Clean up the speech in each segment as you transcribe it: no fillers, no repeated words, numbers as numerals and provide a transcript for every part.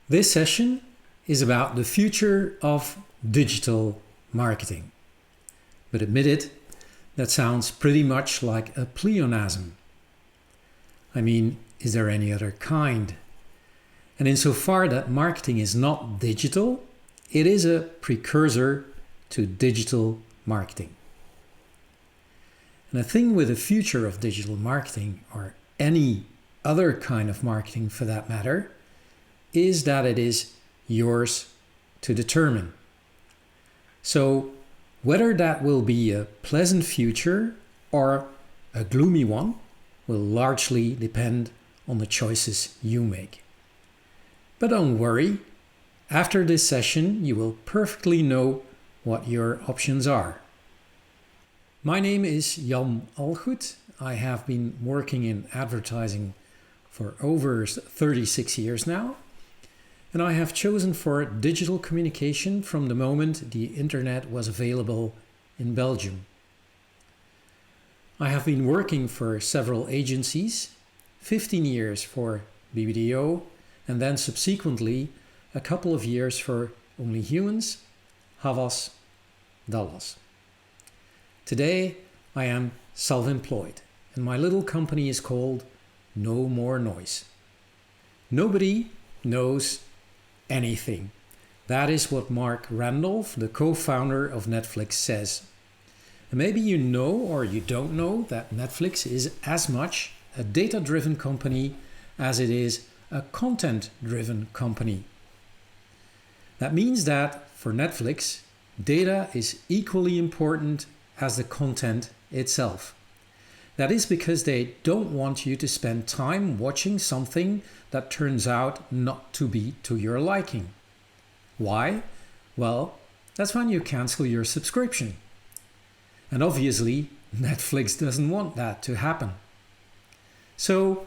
This session is about the future of digital marketing. But admit it, that sounds pretty much like a pleonasm. I mean, is there any other kind? And insofar that marketing is not digital, it is a precursor to digital marketing. And the thing with the future of digital marketing, or any other kind of marketing for that matter, is that it is yours to determine. So whether that will be a pleasant future or a gloomy one will largely depend on the choices you make. But don't worry, after this session you will perfectly know what your options are. My name is Jan Algoed. I have been working in advertising for over 36 years now. And I have chosen for digital communication from the moment the internet was available in Belgium. I have been working for several agencies, 15 years for BBDO, and then subsequently a couple of years for Only Humans, Havas, Dallas. Today I am self-employed and my little company is called No More Noise. Nobody knows anything. That is what Mark Randolph, the co-founder of Netflix, says. And maybe you know or you don't know that Netflix is as much a data-driven company as it is a content-driven company. That means that for Netflix, data is equally important as the content itself. That is because they don't want you to spend time watching something that turns out not to be to your liking. Why? Well, that's when you cancel your subscription. And obviously, Netflix doesn't want that to happen. So,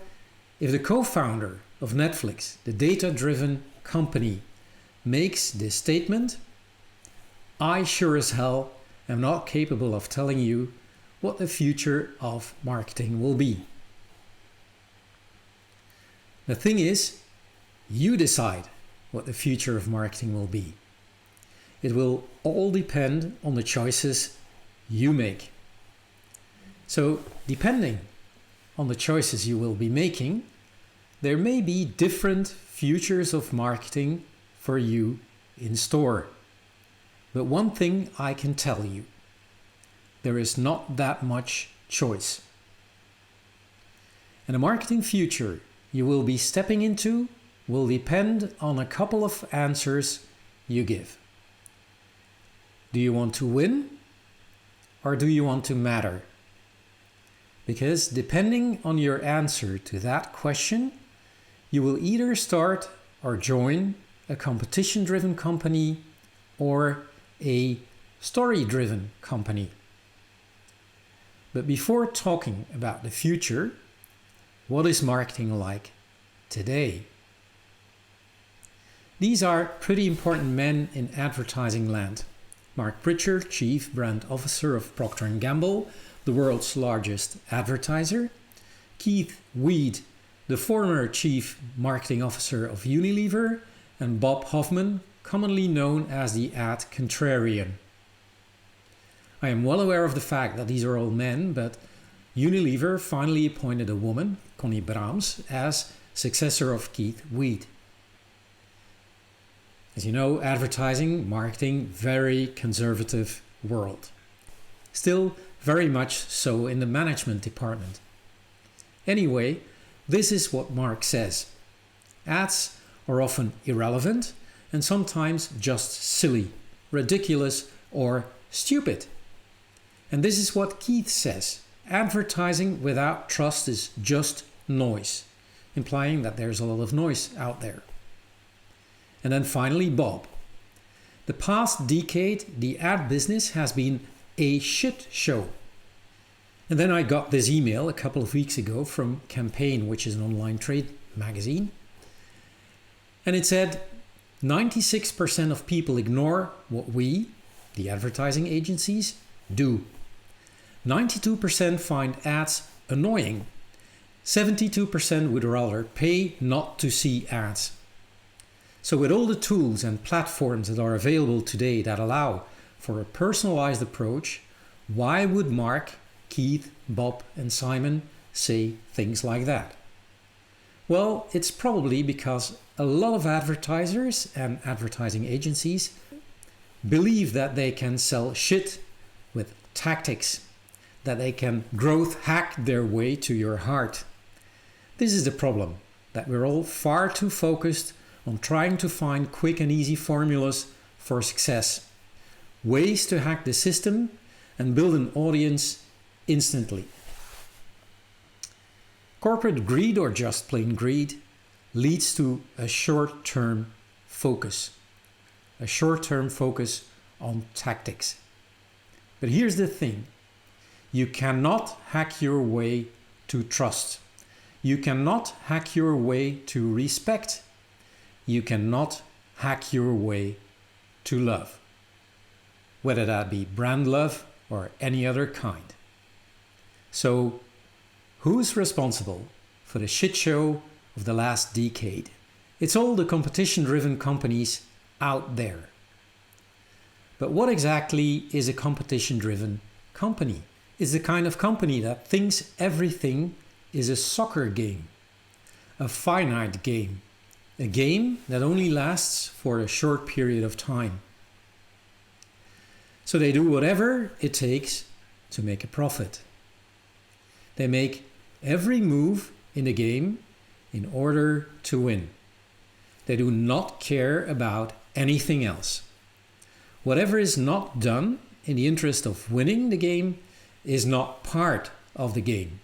if the co-founder of Netflix, the data-driven company, makes this statement, I sure as hell am not capable of telling you what the future of marketing will be. The thing is, you decide what the future of marketing will be. It will all depend on the choices you make. So, depending on the choices you will be making, there may be different futures of marketing for you in store. But one thing I can tell you, there is not that much choice. And the marketing future you will be stepping into will depend on a couple of answers you give. Do you want to win or do you want to matter? Because depending on your answer to that question, you will either start or join a competition-driven company or a story-driven company. But before talking about the future, what is marketing like today? These are pretty important men in advertising land. Mark Pritchard, Chief Brand Officer of Procter & Gamble, the world's largest advertiser. Keith Weed, the former Chief Marketing Officer of Unilever. And Bob Hoffman, commonly known as the Ad Contrarian. I am well aware of the fact that these are all men, but Unilever finally appointed a woman, Connie Brahms, as successor of Keith Weed. As you know, advertising, marketing, very conservative world. Still very much so in the management department. Anyway, this is what Mark says. Ads are often irrelevant and sometimes just silly, ridiculous, or stupid. And this is what Keith says. Advertising without trust is just noise, implying that there's a lot of noise out there. And then finally, Bob. The past decade, the ad business has been a shit show. And then I got this email a couple of weeks ago from Campaign, which is an online trade magazine. And it said, 96% of people ignore what we, the advertising agencies, do. 92% find ads annoying. 72% would rather pay not to see ads. So with all the tools and platforms that are available today that allow for a personalized approach, why would Mark, Keith, Bob and Simon say things like that? Well, it's probably because a lot of advertisers and advertising agencies believe that they can sell shit with tactics, that they can growth hack their way to your heart. This is the problem, that we're all far too focused on trying to find quick and easy formulas for success, ways to hack the system and build an audience instantly. Corporate greed, or just plain greed, leads to a short-term focus on tactics. But here's the thing, you cannot hack your way to trust. You cannot hack your way to respect. You cannot hack your way to love, whether that be brand love or any other kind. So, who's responsible for the shit show of the last decade? It's all the competition-driven companies out there. But what exactly is a competition-driven company? It's the kind of company that thinks everything is a soccer game, a finite game, a game that only lasts for a short period of time. So they do whatever it takes to make a profit. They make every move in the game in order to win. They do not care about anything else. Whatever is not done in the interest of winning the game is not part of the game.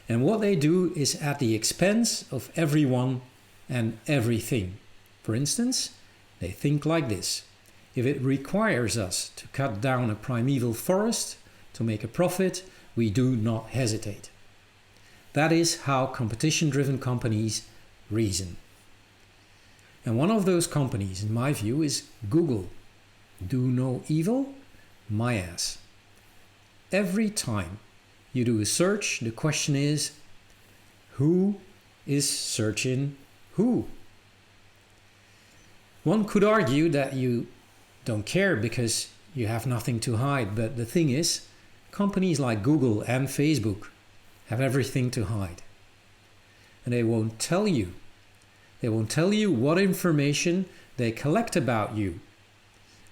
And what they do is at the expense of everyone and everything. For instance, they think like this: if it requires us to cut down a primeval forest to make a profit, we do not hesitate. That is how competition-driven companies reason. And one of those companies, in my view, is Google. Do no evil? My ass. Every time you do a search, the question is, who is searching who? One could argue that you don't care because you have nothing to hide, but the thing is, companies like Google and Facebook have everything to hide. And they won't tell you. They won't tell you what information they collect about you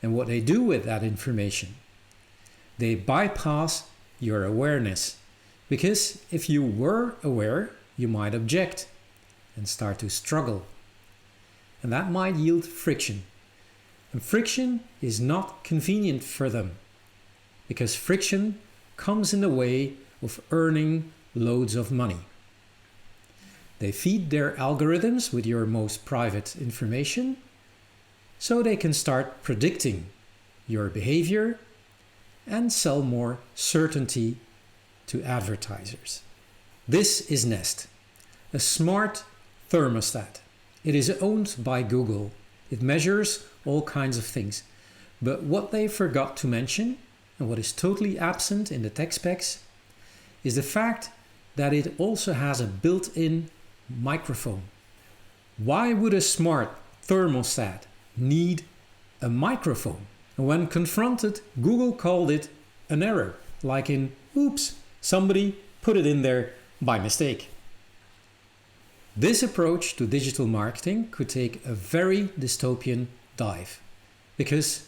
and what they do with that information. They bypass your awareness, because if you were aware, you might object and start to struggle. And that might yield friction. And friction is not convenient for them, because friction comes in the way of earning loads of money. They feed their algorithms with your most private information, so they can start predicting your behavior and sell more certainty to advertisers. This is Nest, a smart thermostat. It is owned by Google. It measures all kinds of things. But what they forgot to mention, and what is totally absent in the tech specs, is the fact that it also has a built-in microphone. Why would a smart thermostat need a microphone? And when confronted, Google called it an error, like in, oops, somebody put it in there by mistake. This approach to digital marketing could take a very dystopian dive, because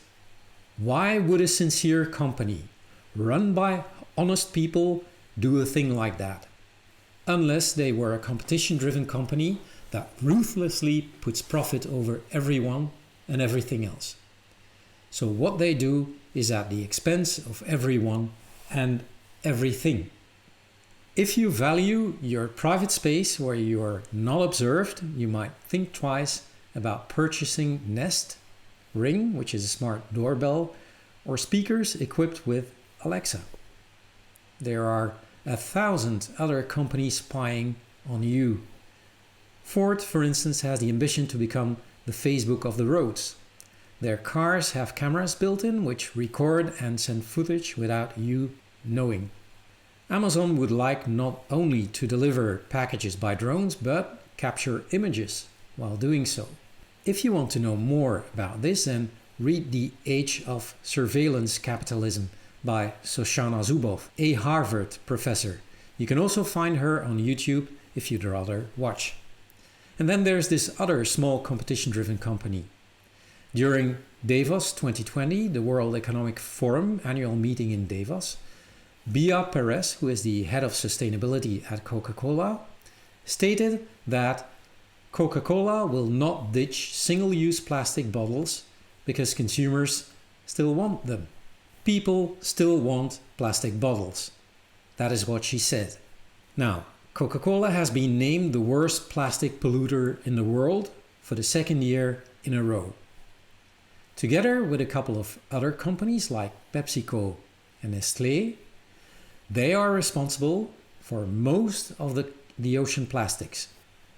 why would a sincere company run by honest people do a thing like that? Unless they were a competition-driven company that ruthlessly puts profit over everyone and everything else. So what they do is at the expense of everyone and everything. If you value your private space where you are not observed, you might think twice about purchasing Nest, Ring, which is a smart doorbell, or speakers equipped with Alexa. There are 1,000 other companies spying on you. Ford, for instance, has the ambition to become the Facebook of the roads. Their cars have cameras built in which record and send footage without you knowing. Amazon would like not only to deliver packages by drones, but capture images while doing so. If you want to know more about this, then read The Age of Surveillance Capitalism by Shoshana Zuboff, a Harvard professor. You can also find her on YouTube if you'd rather watch. And then there's this other small competition-driven company. During Davos 2020, the World Economic Forum annual meeting in Davos, Bia Perez, who is the head of sustainability at Coca-Cola, stated that Coca-Cola will not ditch single-use plastic bottles because consumers still want them. People still want plastic bottles. That is what she said. Now, Coca-Cola has been named the worst plastic polluter in the world for the second year in a row. Together with a couple of other companies like PepsiCo and Nestlé, they are responsible for most of the ocean plastics.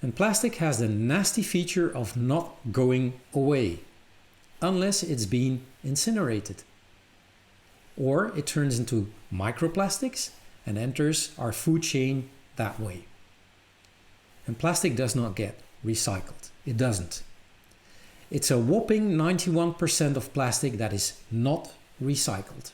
And plastic has the nasty feature of not going away unless it's been incinerated. Or it turns into microplastics and enters our food chain that way. And plastic does not get recycled. It doesn't. It's a whopping 91% of plastic that is not recycled.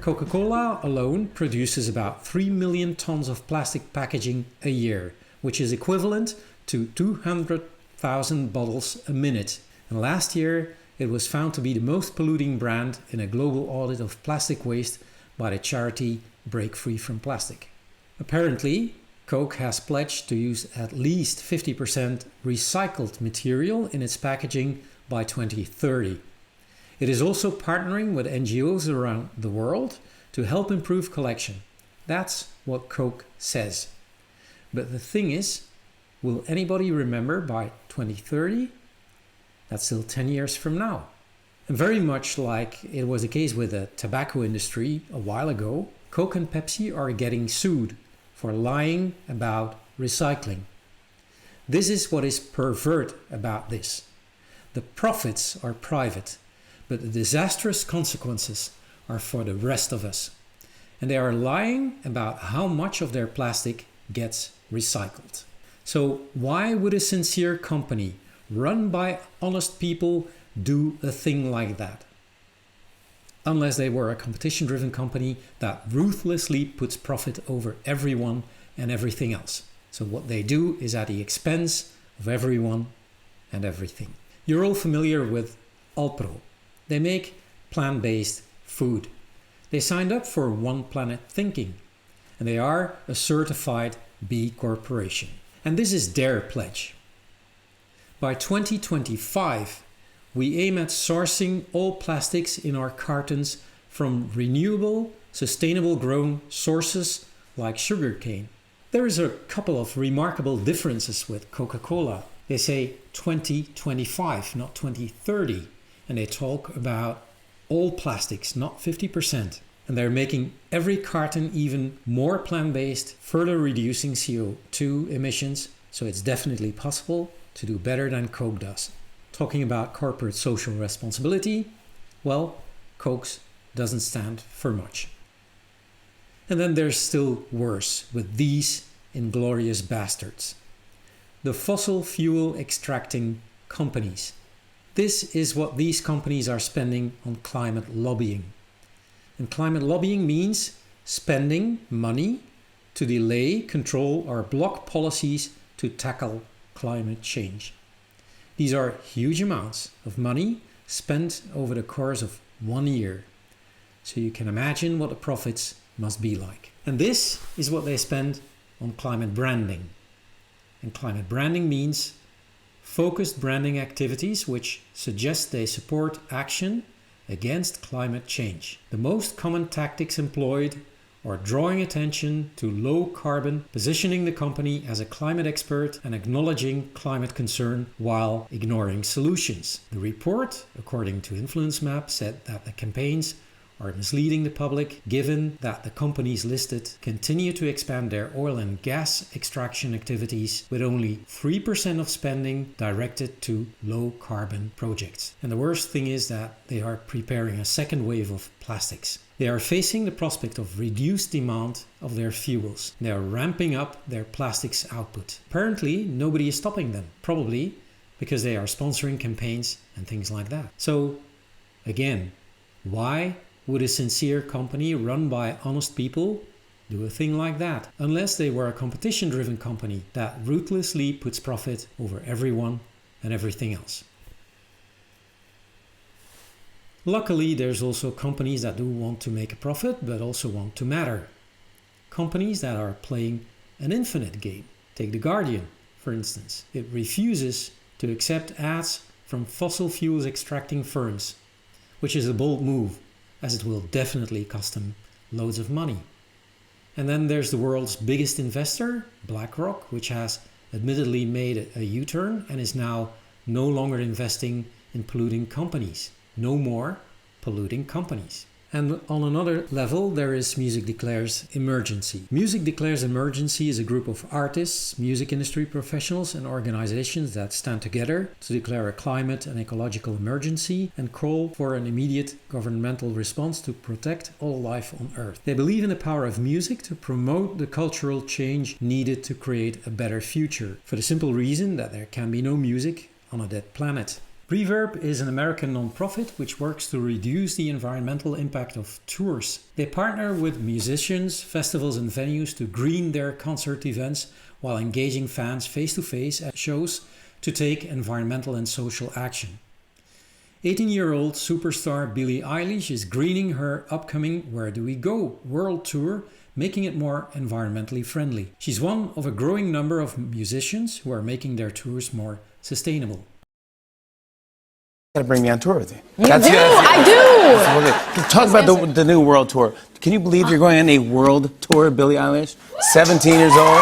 Coca-Cola alone produces about 3 million tons of plastic packaging a year, which is equivalent to 200,000 bottles a minute. And last year, it was found to be the most polluting brand in a global audit of plastic waste by the charity Break Free from Plastic. Apparently, Coke has pledged to use at least 50% recycled material in its packaging by 2030. It is also partnering with NGOs around the world to help improve collection. That's what Coke says. But the thing is, will anybody remember by 2030? That's still 10 years from now. And very much like it was the case with the tobacco industry a while ago, Coke and Pepsi are getting sued for lying about recycling. This is what is perverted about this. The profits are private, but the disastrous consequences are for the rest of us. And they are lying about how much of their plastic gets recycled. So why would a sincere company run by honest people do a thing like that? Unless they were a competition-driven company that ruthlessly puts profit over everyone and everything else. So what they do is at the expense of everyone and everything. You're all familiar with Alpro. They make plant-based food. They signed up for One Planet Thinking, and they are a certified B Corporation. And this is their pledge. By 2025, we aim at sourcing all plastics in our cartons from renewable, sustainable grown sources like sugarcane. There is a couple of remarkable differences with Coca-Cola. They say 2025, not 2030. And they talk about all plastics, not 50%. And they're making every carton even more plant-based, further reducing CO2 emissions. So it's definitely possible to do better than Coke does. Talking about corporate social responsibility, well, Coke doesn't stand for much. And then there's still worse with these inglorious bastards. The fossil fuel extracting companies. This is what these companies are spending on climate lobbying. And climate lobbying means spending money to delay, control, or block policies to tackle climate change. These are huge amounts of money spent over the course of 1 year. So you can imagine what the profits must be like. And this is what they spend on climate branding. And climate branding means focused branding activities which suggest they support action against climate change. The most common tactics employed are drawing attention to low carbon, positioning the company as a climate expert, and acknowledging climate concern while ignoring solutions. The report, according to Influence Map, said that the campaigns are misleading the public, given that the companies listed continue to expand their oil and gas extraction activities with only 3% of spending directed to low carbon projects. And the worst thing is that they are preparing a second wave of plastics. They are facing the prospect of reduced demand of their fuels. They are ramping up their plastics output. Apparently, nobody is stopping them, probably because they are sponsoring campaigns and things like that. So, again, why would a sincere company run by honest people do a thing like that? Unless they were a competition-driven company that ruthlessly puts profit over everyone and everything else. Luckily, there's also companies that do want to make a profit but also want to matter. Companies that are playing an infinite game. Take The Guardian, for instance. It refuses to accept ads from fossil fuels extracting firms, which is a bold move, as it will definitely cost them loads of money. And then there's the world's biggest investor, BlackRock, which has admittedly made a U-turn and is now no longer investing in polluting companies. No more polluting companies. And on another level, there is Music Declares Emergency. Music Declares Emergency is a group of artists, music industry professionals, and organizations that stand together to declare a climate and ecological emergency and call for an immediate governmental response to protect all life on Earth. They believe in the power of music to promote the cultural change needed to create a better future, for the simple reason that there can be no music on a dead planet. Reverb is an American non-profit which works to reduce the environmental impact of tours. They partner with musicians, festivals and venues to green their concert events while engaging fans face-to-face at shows to take environmental and social action. 18-year-old superstar Billie Eilish is greening her upcoming Where Do We Go world tour, making it more environmentally friendly. She's one of a growing number of musicians who are making their tours more sustainable. You gotta bring me on tour with you. I do. Talk about the new world tour. Can you believe you're going on a world tour, Billie Eilish? 17 years old.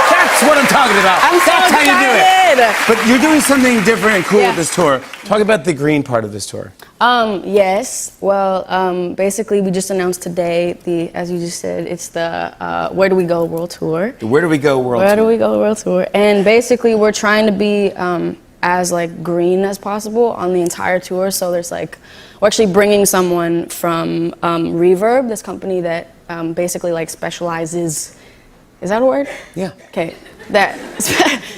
That's what I'm talking about. That's how you do it. But you're doing something different and cool with this tour. Talk about the green part of this tour. Yes. Well, basically, we just announced today as you just said, it's the Where Do We Go World Tour. The Where Do We Go World Tour. Where Do We Go World Tour. And basically, we're trying to be as green as possible on the entire tour. So there's we're actually bringing someone from Reverb, this company that basically specializes. Is that a word? Yeah. Okay. That.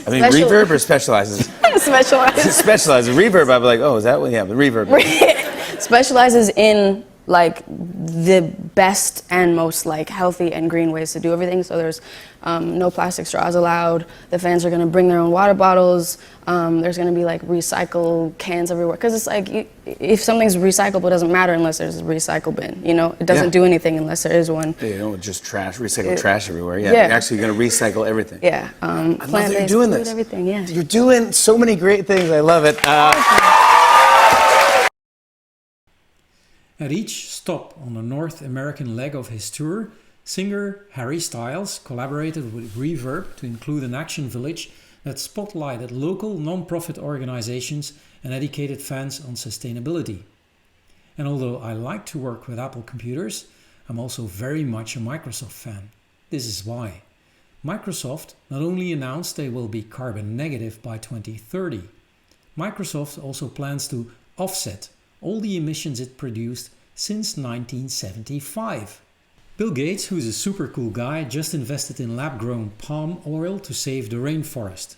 I mean, Reverb or specializes? Specializes. Specializes. Reverb, I'd be like, oh, is that what? Yeah, but Reverb. Specializes in the best and most healthy and green ways to do everything. So there's no plastic straws allowed. The fans are gonna bring their own water bottles. There's gonna be recycle cans everywhere. Cause it's if something's recyclable, it doesn't matter unless there's a recycle bin. You know, it doesn't do anything unless there is one. Yeah, you don't just recycle trash everywhere. Yeah, you're actually gonna recycle everything. Yeah, I love that plant-based you're doing food, this. everything. Yeah, you're doing so many great things. I love it. At each stop on the North American leg of his tour, singer Harry Styles collaborated with Reverb to include an action village that spotlighted local non-profit organizations and educated fans on sustainability. And although I like to work with Apple computers, I'm also very much a Microsoft fan. This is why. Microsoft not only announced they will be carbon negative by 2030, Microsoft also plans to offset all the emissions it produced since 1975. Bill Gates, who's a super cool guy, just invested in lab-grown palm oil to save the rainforest.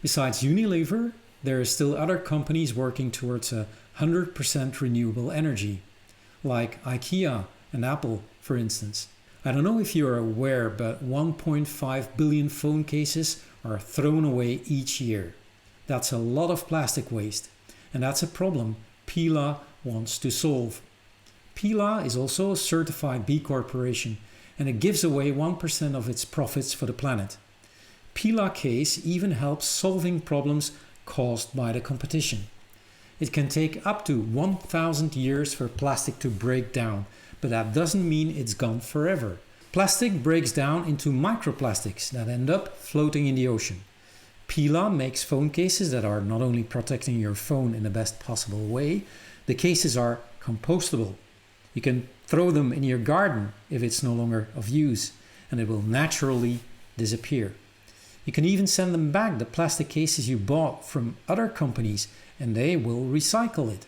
Besides Unilever, there are still other companies working towards 100% renewable energy, like IKEA and Apple, for instance. I don't know if you are aware, but 1.5 billion phone cases are thrown away each year. That's a lot of plastic waste, and that's a problem Pila wants to solve. Pila is also a certified B Corporation, and it gives away 1% of its profits for the planet. Pila case even helps solving problems caused by the competition. It can take up to 1,000 years for plastic to break down, but that doesn't mean it's gone forever. Plastic breaks down into microplastics that end up floating in the ocean. Pila makes phone cases that are not only protecting your phone in the best possible way, the cases are compostable. You can throw them in your garden if it's no longer of use, and it will naturally disappear. You can even send them back, the plastic cases you bought from other companies, and they will recycle it.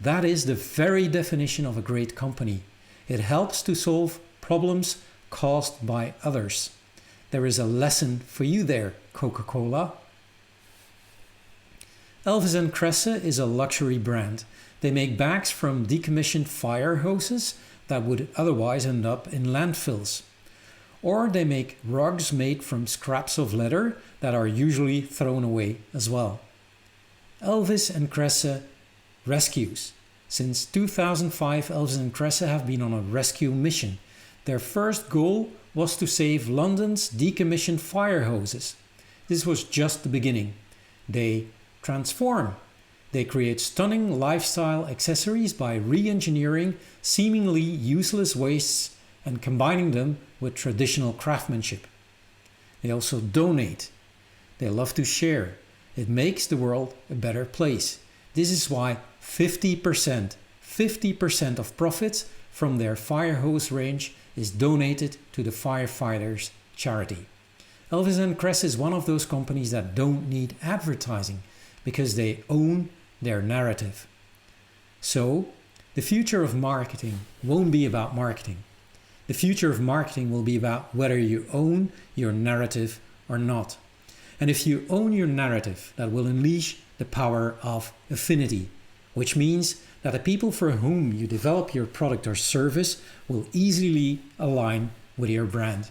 That is the very definition of a great company. It helps to solve problems caused by others. There is a lesson for you there, Coca-Cola. Elvis & Kresse is a luxury brand. They make bags from decommissioned fire hoses that would otherwise end up in landfills. Or they make rugs made from scraps of leather that are usually thrown away as well. Elvis & Kresse rescues. Since 2005, Elvis & Kresse have been on a rescue mission. Their first goal was to save London's decommissioned fire hoses. This was just the beginning. They transform. They create stunning lifestyle accessories by re-engineering seemingly useless wastes and combining them with traditional craftsmanship. They also donate. They love to share. It makes the world a better place. This is why 50% of profits from their fire hose range is donated to the firefighters charity. Elvis & Kresse is one of those companies that don't need advertising because they own their narrative. So, the future of marketing won't be about marketing. The future of marketing will be about whether you own your narrative or not. And if you own your narrative, that will unleash the power of affinity, which means that the people for whom you develop your product or service will easily align with your brand.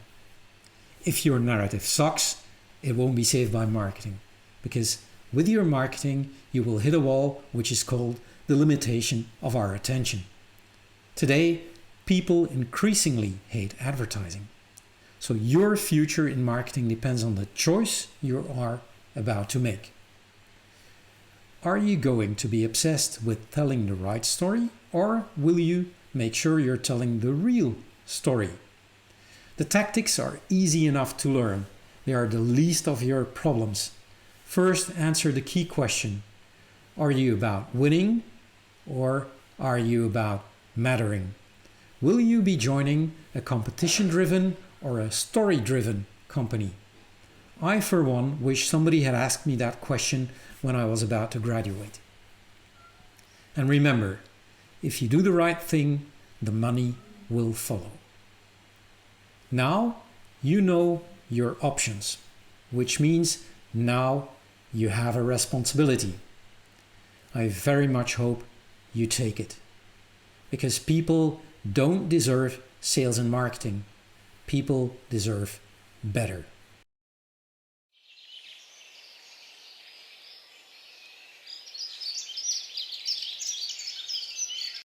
If your narrative sucks, it won't be saved by marketing, because with your marketing, you will hit a wall which is called the limitation of our attention. Today, people increasingly hate advertising. So your future in marketing depends on the choice you are about to make. Are you going to be obsessed with telling the right story, or will you make sure you're telling the real story? The tactics are easy enough to learn. They are the least of your problems. First, answer the key question. Are you about winning, or are you about mattering? Will you be joining a competition-driven or a story-driven company? I, for one, wish somebody had asked me that question when I was about to graduate. And remember, if you do the right thing, the money will follow. Now you know your options, which means now you have a responsibility. I very much hope you take it, because people don't deserve sales and marketing. People deserve better.